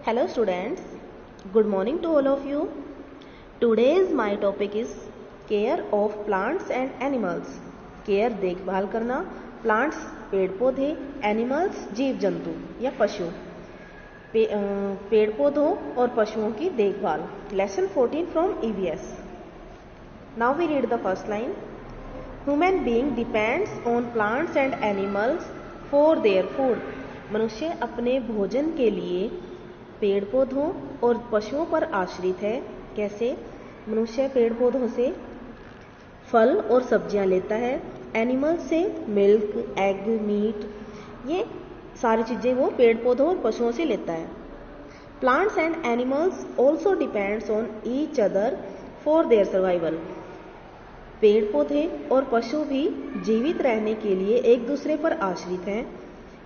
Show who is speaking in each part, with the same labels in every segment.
Speaker 1: Hello students, good morning to all of you. Today's my topic is care of plants and animals. Care देखभाल करना, plants पेड़ पौधे, animals जीव जंतु या पशु, पेड़ पौधों और पशुओं की देखभाल. Lesson 14 from EVS. Now we read the first line. Human being depends on plants and animals for their food. मनुष्य अपने भोजन के लिए पेड़ पौधों और पशुओं पर आश्रित है. कैसे? मनुष्य पेड़ पौधों से फल और सब्जियां लेता है. एनिमल से मिल्क, एग, मीट, ये सारी चीजें वो पेड़ पौधों और पशुओं से लेता है. Plants and animals also depends on each other for their survival. पेड़ पौधे और पशु भी जीवित रहने के लिए एक दूसरे पर आश्रित हैं.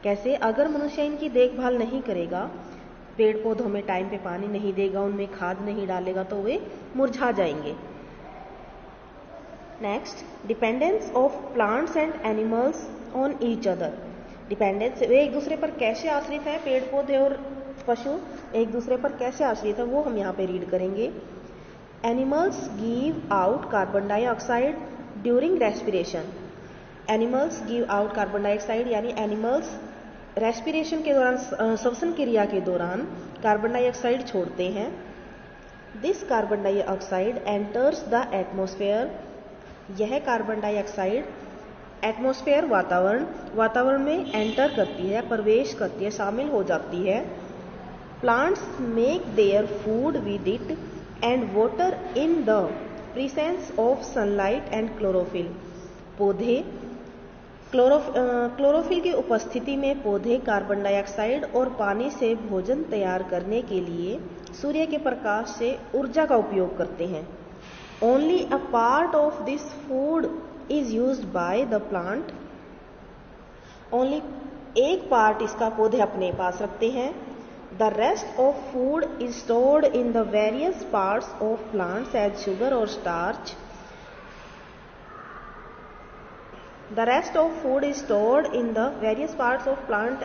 Speaker 1: कैसे? अगर मनुष्य इनकी देखभाल नहीं करेगा, पेड़ पौधों में टाइम पे पानी नहीं देगा, उनमें खाद नहीं डालेगा, तो वे मुरझा जाएंगे. Next, dependence of plants and animals on each other. Dependence, वे एक दूसरे पर कैसे आश्रित है, पेड़ पौधे और पशु एक दूसरे पर कैसे आश्रित है, वो हम यहाँ पे रीड करेंगे. Animals give out carbon dioxide during respiration. Animals give out carbon dioxide, यानी एनिमल्स रेस्पिरेशन के दौरान, श्वसन क्रिया के दौरान कार्बन डाइऑक्साइड छोड़ते हैं. This carbon dioxide enters the atmosphere. यह कार्बन डाइऑक्साइड एटमॉस्फेयर, वातावरण में एंटर करती है, प्रवेश करती है, शामिल हो जाती है. Plants make their food with it and water in the presence of sunlight and chlorophyll. पौधे क्लोरोफिल की उपस्थिति में पौधे कार्बन डाइऑक्साइड और पानी से भोजन तैयार करने के लिए सूर्य के प्रकाश से ऊर्जा का उपयोग करते हैं. Only a part of this food is used by the plant. Only एक पार्ट इसका पौधे अपने पास रखते हैं. The rest of food is stored in the various parts of plants as sugar और starch. The rest of food is stored in the various parts of plant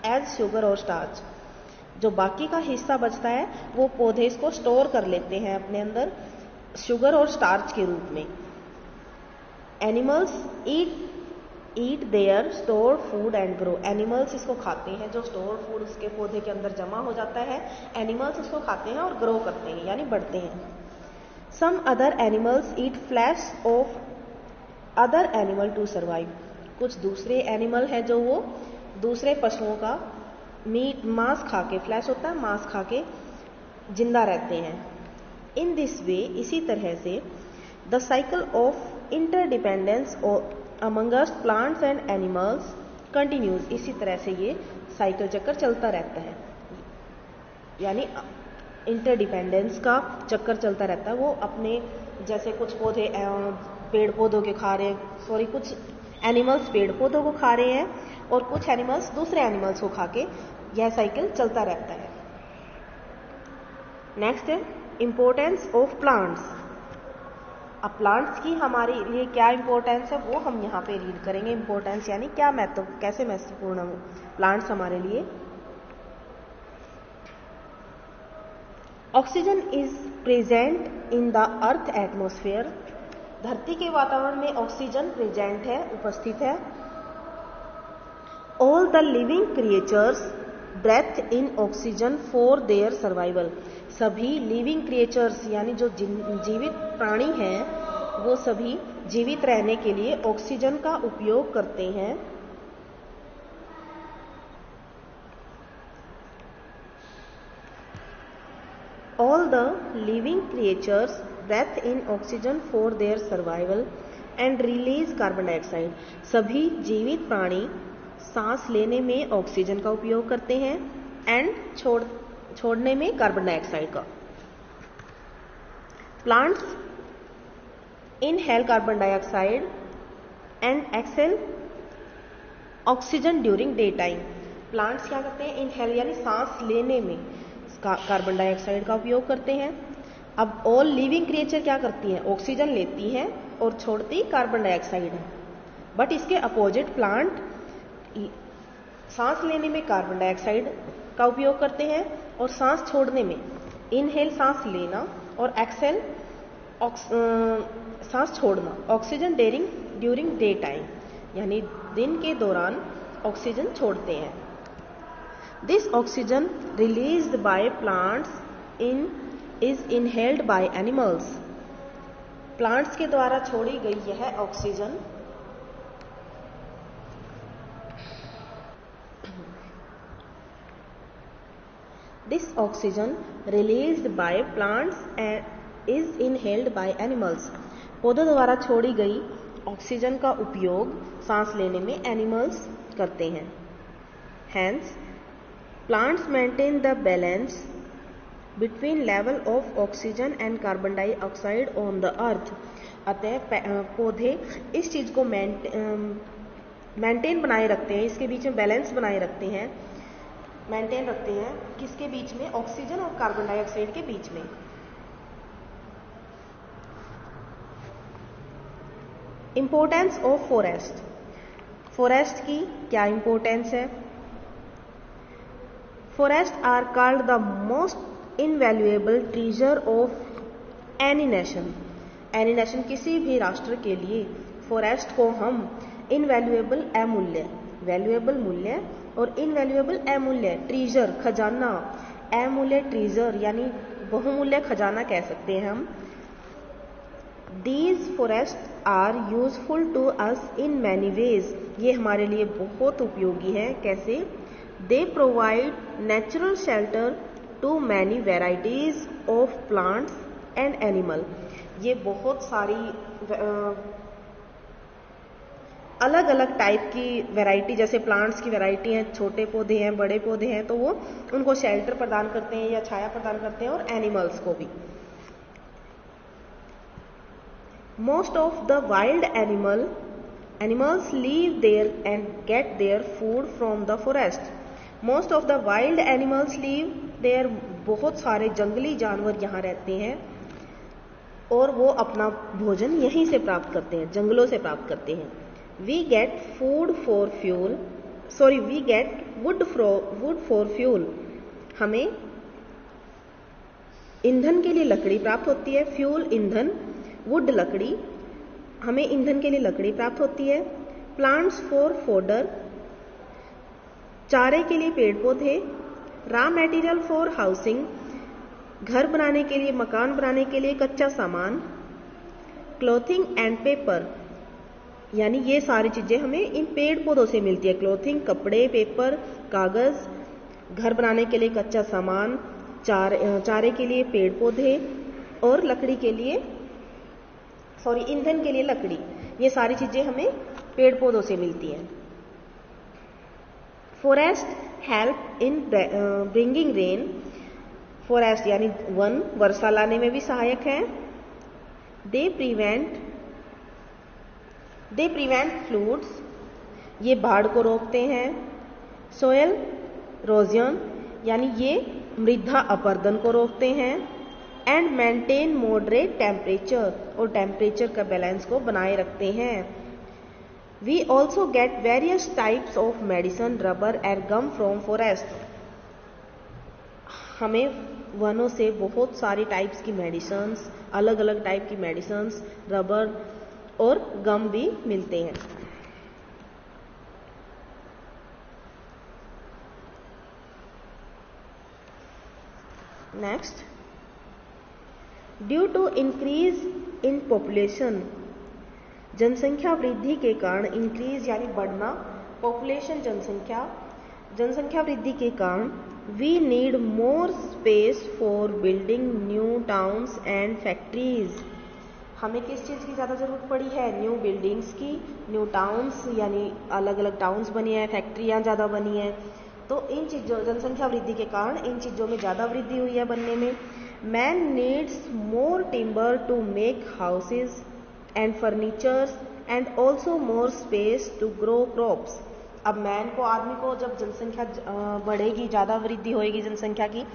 Speaker 1: as sugar or starch. जो बाकी का हिस्सा बचता है वो पौधे इसको स्टोर कर लेते हैं अपने अंदर शुगर और स्टार्च के रूप में. Animals eat there stored food and grow. Animals इसको खाते हैं, जो स्टोर फूड उसके पौधे के अंदर जमा हो जाता है, एनिमल्स उसको खाते हैं और ग्रो करते हैं, यानी बढ़ते हैं. Some other animals eat flesh of other animal to survive. कुछ दूसरे एनिमल है जो वो दूसरे पशुओं का मीट, मांस खा के, फ्लैश होता है, मांस खा के जिंदा रहते हैं. इन दिस वे, इसी तरह से, the cycle of interdependence amongst plants and animals continues. इसी तरह से ये साइकिल चक्कर चलता रहता है, यानी इंटरडिपेंडेंस का चक्कर चलता रहता है. वो अपने जैसे कुछ पौधे पेड़ पौधों के खा रहे हैं, कुछ एनिमल्स पेड़ पौधों को खा रहे हैं और कुछ एनिमल्स दूसरे एनिमल्स को खा के, यह साइकिल चलता रहता है. नेक्स्ट है इंपॉर्टेंस ऑफ प्लांट्स. अब प्लांट्स की हमारे लिए क्या इंपॉर्टेंस है वो हम यहाँ पे रीड करेंगे. इंपॉर्टेंस यानी क्या कैसे महत्वपूर्ण है प्लांट्स हमारे लिए. Oxygen is present in the earth atmosphere. धरती के वातावरण में ऑक्सीजन प्रेजेंट है, उपस्थित है. All the living creatures breathe in oxygen for their survival. सभी लिविंग क्रिएचर्स यानी जो जीवित प्राणी हैं वो सभी जीवित रहने के लिए ऑक्सीजन का उपयोग करते हैं. All the living creatures breathe in oxygen for their survival and release carbon dioxide. सभी जीवित प्राणी सांस लेने में ऑक्सीजन का उपयोग करते हैं एंड छोड़ने में कार्बन डाइऑक्साइड का. Plants inhale carbon dioxide and exhale oxygen during day time. Plants क्या करते हैं? इनहेल यानी सांस लेने में कार्बन डाइऑक्साइड का उपयोग करते हैं. अब ऑल लिविंग क्रिएचर क्या करती हैं? ऑक्सीजन लेती हैं और छोड़ती कार्बन डाइऑक्साइड है. बट इसके अपोजिट प्लांट सांस लेने में कार्बन डाइऑक्साइड का उपयोग करते हैं, और सांस छोड़ने में इनहेल सांस लेना और एक्सेल सांस छोड़ना। ऑक्सीजन ड्यूरिंग डे टाइम, यानी दिन के दौरान ऑक्सीजन छोड़ते हैं। This oxygen released by plants is inhaled by animals. Plants के द्वारा छोड़ी गई यह oxygen this oxygen released by plants is inhaled by animals. पौधों द्वारा छोड़ी गई ऑक्सीजन का उपयोग सांस लेने में एनिमल्स करते हैं। Hence, plants maintain the balance between level of oxygen and carbon dioxide on the earth। अतः पौधे इस चीज को मेंटेन बनाए रखते हैं, इसके बीच में बैलेंस बनाए रखते हैं, मेंटेन रखते हैं किसके बीच में, ऑक्सीजन और कार्बन डाइऑक्साइड के बीच में। Importance of forest. फॉरेस्ट की क्या इंपॉर्टेंस है? Forest are called the most invaluable treasure of any nation. Any nation, किसी भी राष्ट्र के लिए फॉरेस्ट को हम इनवैल्यूएबल अमूल्य, वैल्यूएबल मूल्य और इनवैल्यूएबल अमूल्य, ट्रेजर खजाना, अमूल्य ट्रेजर यानी बहुमूल्य खजाना कह सकते हैं हम। These forests are useful to us in many ways। ये हमारे लिए बहुत उपयोगी है। कैसे? They provide natural shelter to many varieties of plants and animal। ये बहुत सारी अलग अलग टाइप की वैरायटी, जैसे प्लांट्स की वैरायटी हैं, छोटे पौधे हैं, बड़े पौधे हैं, तो वो उनको शेल्टर प्रदान करते हैं या छाया प्रदान करते हैं, और एनिमल्स को भी। Most of the wild animals live there and get their food from the forest। Most of the wild animals live there। बहुत सारे जंगली जानवर यहाँ रहते हैं और वो अपना भोजन यहीं से प्राप्त करते हैं, जंगलों से प्राप्त करते हैं। We get wood for fuel। हमें ईंधन के लिए लकड़ी प्राप्त होती है। फ्यूल ईंधन, वुड लकड़ी, हमें ईंधन के लिए लकड़ी प्राप्त होती है। प्लांट्स फॉर फोडर, चारे के लिए पेड़ पौधे। रॉ मटेरियल फॉर हाउसिंग, घर बनाने के लिए, मकान बनाने के लिए कच्चा सामान। क्लोथिंग एंड पेपर, यानी ये सारी चीजें हमें इन पेड़ पौधों से मिलती है। क्लोथिंग कपड़े, पेपर कागज, घर बनाने के लिए कच्चा सामान, चारे के लिए पेड़ पौधे, और लकड़ी के लिए ईंधन के लिए लकड़ी। ये सारी चीजें हमें पेड़ पौधों से मिलती हैं। Forest help in bringing rain. Forest यानी वन वर्षा लाने में भी सहायक है। दे प्रिवेंट फ्लूड्स, ये बाढ़ को रोकते हैं। सोयल रोजन, यानी ये मृदा अपरदन को रोकते हैं। एंड मेंटेन मॉडरेट टेम्परेचर, और टेम्परेचर का बैलेंस को बनाए रखते हैं। We also get various types of medicine, rubber and gum from forest. हमें वनों से बहुत सारी टाइप्स की मेडिसिन्स, अलग अलग टाइप की मेडिसिन्स, रबर और गम भी मिलते हैं। Next, due to increase in population, जनसंख्या वृद्धि के कारण, इंक्रीज यानी बढ़ना, पॉपुलेशन जनसंख्या वृद्धि के कारण, we need more space for building new towns and factories. हमें किस चीज़ की ज़्यादा ज़रूरत पड़ी है? न्यू बिल्डिंग्स की, न्यू टाउन्स यानी अलग अलग टाउन्स बनी है, फैक्ट्रियाँ ज़्यादा बनी हैं। तो इन चीज़ों, जनसंख्या वृद्धि के कारण इन चीज़ों में ज़्यादा वृद्धि हुई है बनने में। Man needs more timber to make houses and furnitures and also more space to grow crops. अब मैन को, आदमी को, जब जनसंख्या बढ़ेगी, ज़्यादा वृद्धि होएगी जनसंख्या की,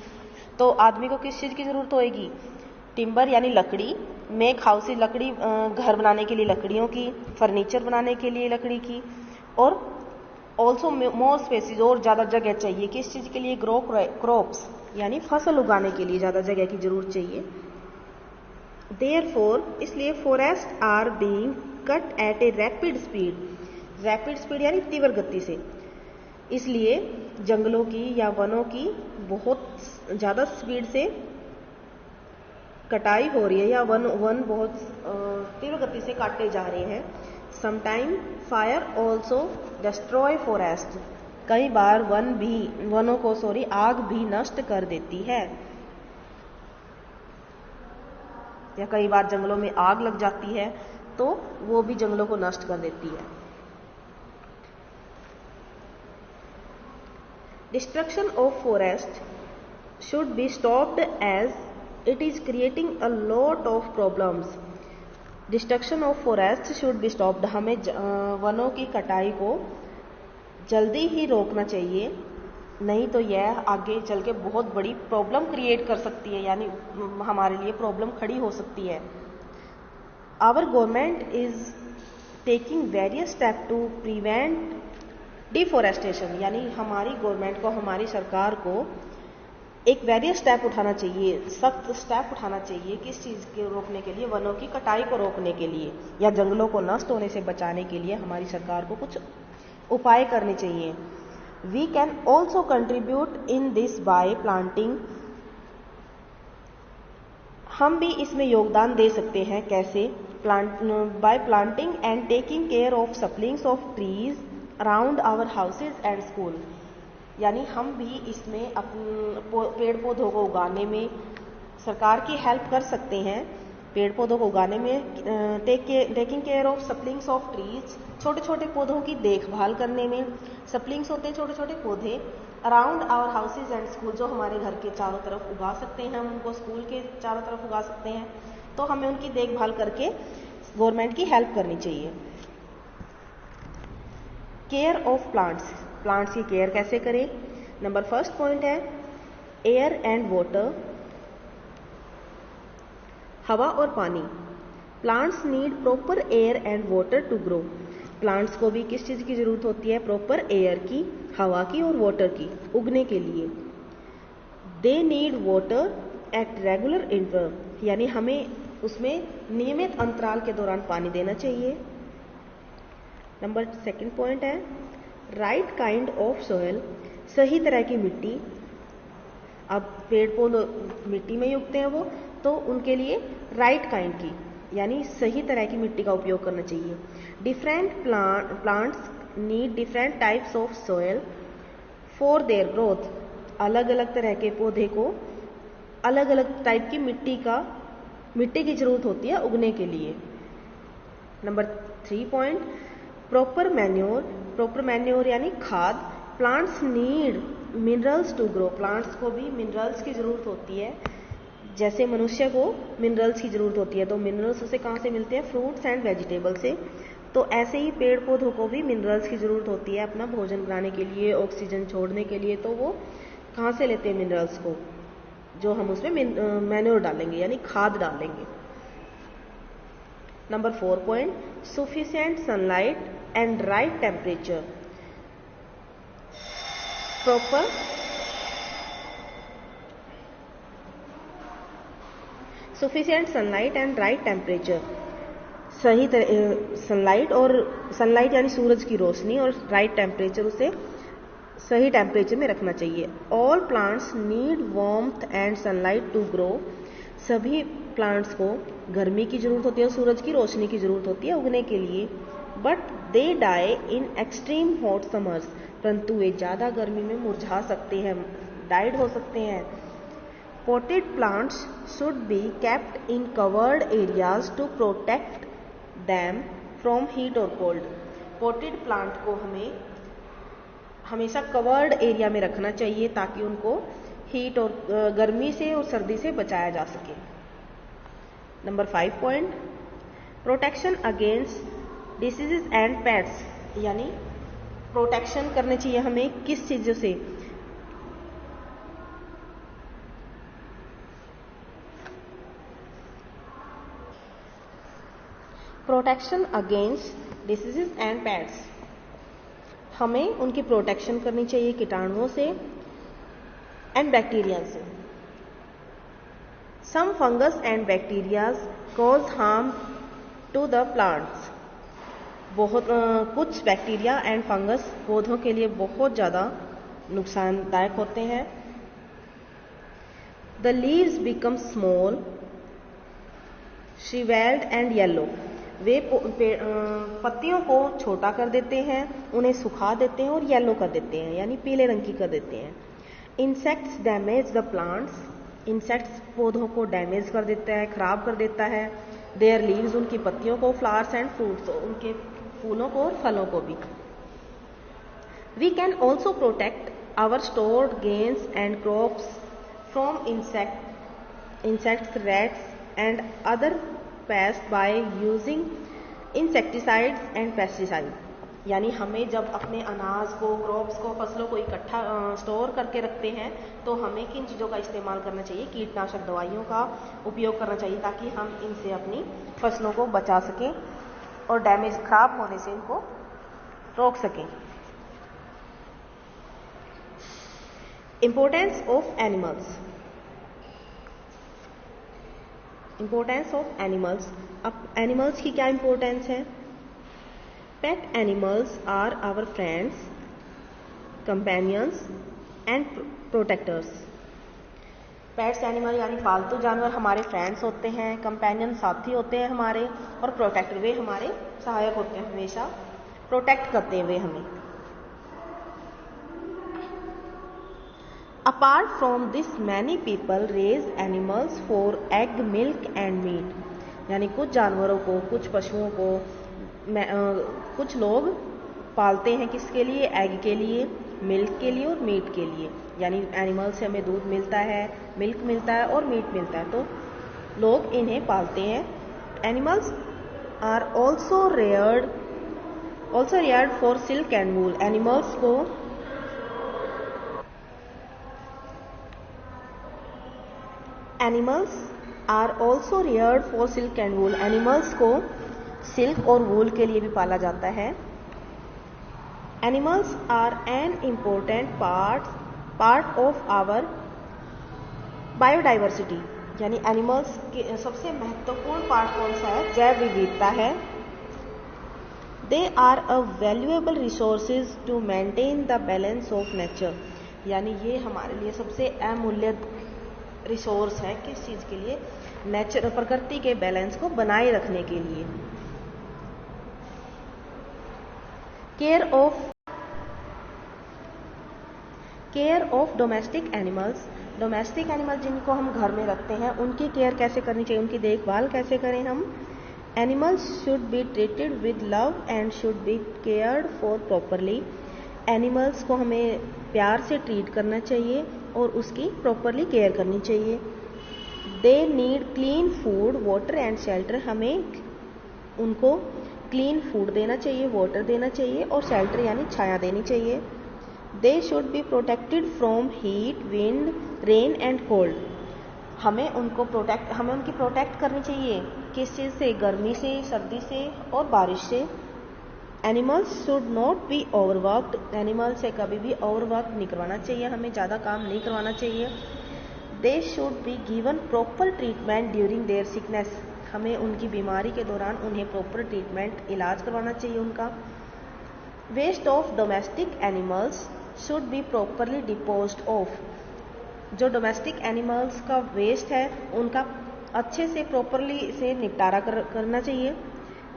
Speaker 1: तो आदमी को किस चीज़ की ज़रूरत होएगी? टिम्बर यानी लकड़ी, मेक हाउसेज लकड़ी, घर बनाने के लिए लकड़ियों की, फर्नीचर बनाने के लिए लकड़ी की, और ऑल्सो मोर स्पेसिस, और ज़्यादा जगह चाहिए। किस चीज़ के लिए? ग्रो क्रॉप्स, यानी फसल उगाने के लिए ज़्यादा जगह की जरूरत चाहिए। देयरफॉर, इसलिए forest are being cut at a rapid speed. Rapid speed यानी तीव्र गति से। इसलिए जंगलों की या वनों की बहुत ज़्यादा स्पीड से कटाई हो रही है, या वन बहुत तीव्र गति से काटे जा रहे हैं। Sometime fire also destroy forest. कई बार वनों को आग भी नष्ट कर देती है, या कई बार जंगलों में आग लग जाती है तो वो भी जंगलों को नष्ट कर देती है। Destruction of forest should be stopped as it is creating a lot of problems. Destruction of forest should be stopped. हमें वनों की कटाई को जल्दी ही रोकना चाहिए, नहीं तो यह आगे चल के बहुत बड़ी प्रॉब्लम क्रिएट कर सकती है, यानी हमारे लिए प्रॉब्लम खड़ी हो सकती है। Our government is taking various step to prevent deforestation, यानी हमारी गवर्नमेंट को, हमारी सरकार को एक वेरियस स्टेप उठाना चाहिए, सख्त स्टेप उठाना चाहिए। किस चीज़ के रोकने के लिए? वनों की कटाई को रोकने के लिए, या जंगलों को नष्ट होने से बचाने के लिए हमारी सरकार को कुछ उपाय करने चाहिए। We can also contribute in this by planting. हम भी इसमें योगदान दे सकते हैं। कैसे? By planting and taking care of saplings of trees around our houses and school, यानी हम भी इसमें पेड़ पौधों को उगाने में सरकार की हेल्प कर सकते हैं। पेड़ पौधों को उगाने में, taking care of saplings of trees, छोटे छोटे पौधों की देखभाल करने में। सप्लिंग्स होते हैं छोटे छोटे पौधे, around our houses and school, जो हमारे घर के चारों तरफ उगा सकते हैं, हम उनको स्कूल के चारों तरफ उगा सकते हैं, तो हमें उनकी देखभाल करके गवर्नमेंट की हेल्प करनी चाहिए। केयर ऑफ प्लांट्स, प्लांट्स की केयर कैसे करें? नंबर फर्स्ट पॉइंट है एयर एंड वाटर, हवा और पानी। Plants need proper air and water to grow. Plants को भी किस चीज़ की जरूरत होती है? प्रॉपर एयर की, हवा की और वाटर की, उगने के लिए। They need water at regular interval, यानी हमें उसमें नियमित अंतराल के दौरान पानी देना चाहिए। नंबर सेकंड पॉइंट है राइट काइंड ऑफ सोयल, सही तरह की मिट्टी। अब पेड़ पौधे मिट्टी में ही उगते हैं वो, तो उनके लिए राइट काइंड की, यानी सही तरह की मिट्टी का उपयोग करना चाहिए। Different plants need different types of soil for their growth. अलग अलग तरह के पौधे को अलग अलग टाइप की मिट्टी की जरूरत होती है उगने के लिए। Number 3 point proper manure, proper manure यानी खाद। Plants need minerals to grow, plants को भी मिनरल्स की जरूरत होती है, जैसे मनुष्य को मिनरल्स की जरूरत होती है। तो मिनरल्स उसे कहाँ से मिलते हैं? फ्रूट्स एंड वेजिटेबल से। तो ऐसे ही पेड़ पौधों को भी मिनरल्स की जरूरत होती है अपना भोजन बनाने के लिए, ऑक्सीजन छोड़ने के लिए। तो वो कहाँ से लेते हैं मिनरल्स को? जो हम उसमें मैन्योर डालेंगे, यानी खाद डालेंगे। Number 4 point sufficient sunlight and right temperature. Proper sufficient sunlight and right temperature, सही सनलाइट यानी सूरज की रोशनी, और राइट टेम्परेचर, उसे सही टेम्परेचर में रखना चाहिए। All plants need warmth and sunlight to grow, सभी प्लांट्स को गर्मी की जरूरत होती है और सूरज की रोशनी की जरूरत होती है उगने के लिए। But they die in extreme hot summers, परंतु वे ज़्यादा गर्मी में मुरझा सकते हैं, डाइड हो सकते हैं। Potted plants should be kept in covered areas to protect them from heat or cold. Potted plant को हमें हमेशा कवर्ड एरिया में रखना चाहिए ताकि उनको हीट और गर्मी से और सर्दी से बचाया जा सके। Number 5 point protection against diseases and pets, यानी प्रोटेक्शन करनी चाहिए हमें किस चीज़ों से? Protection against diseases and pets, हमें उनकी प्रोटेक्शन करनी चाहिए कीटाणुओं से एंड बैक्टीरिया से। Some fungus and bacterias cause harm to the plants. कुछ बैक्टीरिया एंड फंगस पौधों के लिए बहुत ज़्यादा नुकसानदायक होते हैं। The leaves become small, shrivelled and yellow. वे पत्तियों को छोटा कर देते हैं, उन्हें सुखा देते हैं और येलो कर देते हैं, यानी पीले रंग की कर देते हैं। Insects damage the plants. Insects पौधों को डैमेज कर देता है, खराब कर देता है। देयर लीव्स, उनकी पत्तियों को, फ्लावर्स एंड फ्रूट्स, उनके फूलों को और फलों को भी। We can also protect our stored grains and crops from insects, rats and other pests by using insecticides and pesticides। यानी हमें जब अपने अनाज को, क्रॉप्स को, फसलों को इकट्ठा स्टोर करके रखते हैं तो हमें किन चीज़ों का इस्तेमाल करना चाहिए? कीटनाशक दवाइयों का उपयोग करना चाहिए ताकि हम इनसे अपनी फसलों को बचा सकें और डैमेज, खराब होने से इनको रोक सकें। Importance of animals. Importance of animals. अब एनिमल्स की क्या इम्पोर्टेंस है? Pet animals are our friends, companions and protectors. Pets animal यानी पालतू जानवर हमारे फ्रेंड्स होते हैं, कंपेनियन साथी होते हैं हमारे, और प्रोटेक्टर वे हमारे सहायक होते हैं, हमेशा प्रोटेक्ट करते हैं वे हमें। Apart from this many people raise animals for egg, milk and meat. यानी कुछ जानवरों को, कुछ पशुओं को कुछ लोग पालते हैं किसके लिए? एग के लिए, मिल्क के लिए और मीट के लिए। यानी एनिमल से हमें दूध मिलता है, मिल्क मिलता है और मीट मिलता है, तो लोग इन्हें पालते हैं। Animals are also reared for silk and wool. Animals are also reared for silk and wool. Animals को सिल्क और वूल के लिए भी पाला जाता है। Animals are an important part of our biodiversity. यानी एनिमल्स के सबसे महत्वपूर्ण पार्ट कौन सा है? जैव विविधता है। They are a valuable resources to maintain the balance of nature. यानी ये हमारे लिए सबसे अमूल्य रिसोर्स है। किस चीज़ के लिए? नेचर, प्रकृति के बैलेंस को बनाए रखने के लिए। Care of domestic animals. Domestic animal जिनको हम घर में रखते हैं उनकी केयर कैसे करनी चाहिए, उनकी देखभाल कैसे करें हम? Animals should be treated with love and should be cared for properly. Animals को हमें प्यार से ट्रीट करना चाहिए और उसकी प्रॉपरली केयर करनी चाहिए। They need clean food, water and shelter. हमें उनको क्लीन फूड देना चाहिए, वाटर देना चाहिए और शेल्टर यानी छाया देनी चाहिए। They should be protected from heat, wind, rain and cold. हमें उनकी प्रोटेक्ट करनी चाहिए किस चीज़ से? गर्मी से, सर्दी से और बारिश से। Animals should not be overworked. Animal से कभी भी ओवरवर्क नहीं करवाना चाहिए, हमें ज़्यादा काम नहीं करवाना चाहिए। They should be given proper treatment during their sickness. हमें उनकी बीमारी के दौरान उन्हें प्रॉपर ट्रीटमेंट, इलाज करवाना चाहिए उनका। Waste of domestic animals should be properly disposed of. जो डोमेस्टिक एनिमल्स का वेस्ट है उनका अच्छे से प्रॉपरली से निपटारा करना चाहिए।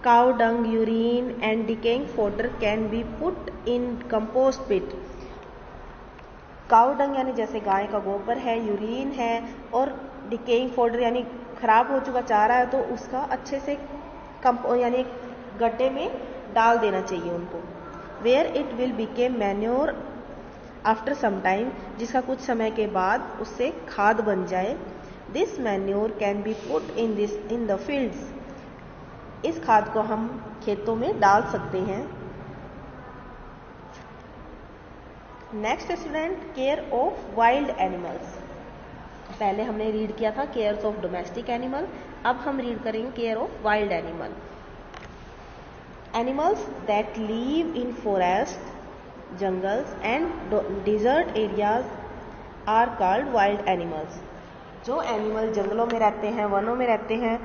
Speaker 1: Cow dung, urine and decaying fodder can be put in compost pit. Cow dung यानी जैसे गाय का गोबर है, यूरिन है और डिकेइंग फॉडर यानी खराब हो चुका चारा है, तो उसका अच्छे से यानी गड्ढे में डाल देना चाहिए उनको। Where it will became manure after some time, जिसका कुछ समय के बाद उससे खाद बन जाए। This manure can be put in the fields. इस खाद को हम खेतों में डाल सकते हैं। Next student, care of wild animals. पहले हमने रीड किया था केयर ऑफ डोमेस्टिक एनिमल, अब हम रीड करेंगे care of wild animal. Animals that leave in forest, jungles and desert areas are called wild animals. जो एनिमल जंगलों में रहते हैं, वनों में रहते हैं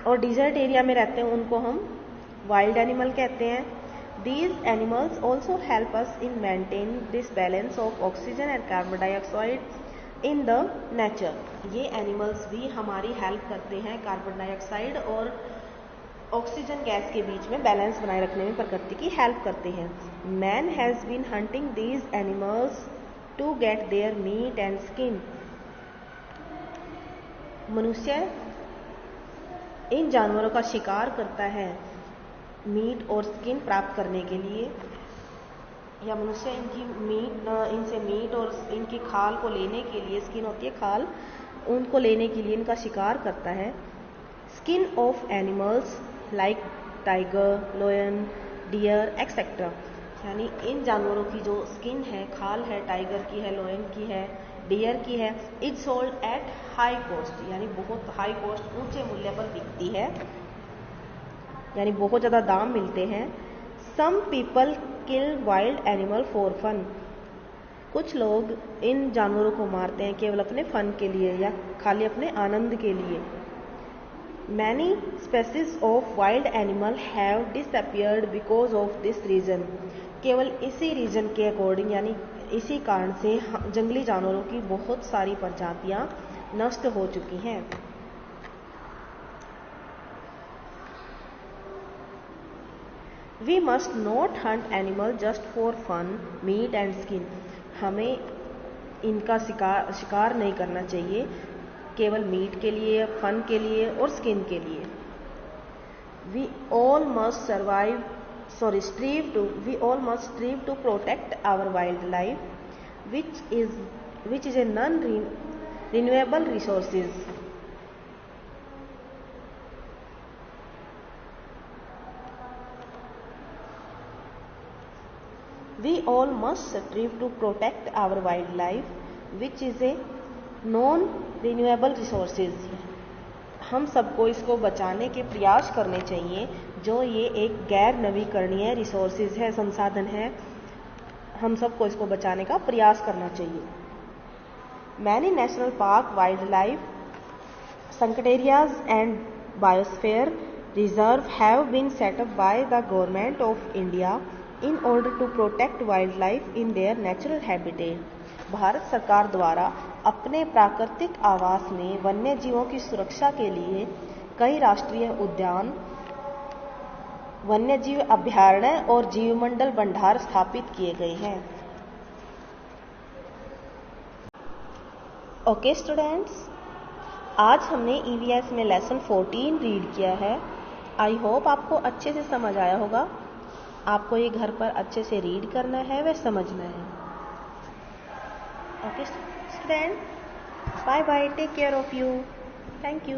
Speaker 1: और डिजर्ट एरिया में रहते हैं, उनको हम वाइल्ड एनिमल कहते हैं. These animals also help us in maintaining this balance of oxygen and carbon dioxide in the nature. ये एनिमल्स भी हमारी हेल्प करते हैं कार्बन डाइऑक्साइड और ऑक्सीजन गैस के बीच में बैलेंस बनाए रखने में प्रकृति की हेल्प करते हैं. Man has been hunting these animals to get their meat and skin. मनुष्य इन जानवरों का शिकार करता है मीट और स्किन प्राप्त करने के लिए, या मनुष्य इनसे मीट और इनकी खाल को लेने के लिए, स्किन होती है खाल, उनको लेने के लिए इनका शिकार करता है. Skin of animals like tiger, lion, deer etcetera. यानी इन जानवरों की जो स्किन है, खाल है, टाइगर की है, लायन की है, डियर की है, is sold at high cost. यानी बहुत हाई कॉस्ट, ऊंचे मूल्य पर बिकती है, यानी बहुत ज़्यादा दाम मिलते हैं. Some people kill wild animal for fun. कुछ लोग इन जानवरों को मारते हैं केवल अपने फन के लिए या खाली अपने आनंद के लिए. Many species of wild animal have disappeared because of this reason. केवल इसी रीजन के अकॉर्डिंग, यानी इसी कारण से जंगली जानवरों की बहुत सारी प्रजातियां नष्ट हो चुकी हैं. We must not hunt animal just for fun, meat and skin. हमें इनका शिकार नहीं करना चाहिए केवल मीट के लिए, फन के लिए और स्किन के लिए. We all must strive to protect our wildlife, which is a non-renewable resources. We all must strive to protect our wildlife, which is a non-renewable resources. हम सबको इसको बचाने के प्रयास करने चाहिए, जो ये एक गैर नवीकरणीय रिसोर्सेज है, संसाधन है. हम सबको इसको बचाने का प्रयास करना चाहिए. Many national park, wildlife sanctuaries and biosphere reserve have been set up by the government of India in order to protect wildlife in their natural habitat. Bharat सरकार द्वारा अपने प्राकृतिक आवास में वन्य जीवों की सुरक्षा के लिए कई राष्ट्रीय उद्यान, वन्यजीव अभयारण्य और जीवमंडल भंडार स्थापित किए गए हैं. ओके स्टूडेंट्स, आज हमने EVS में लेसन 14 रीड किया है. आई होप आपको अच्छे से समझ आया होगा. आपको ये घर पर अच्छे से रीड करना है व समझना है. Okay student, bye bye, take care of you. Thank you.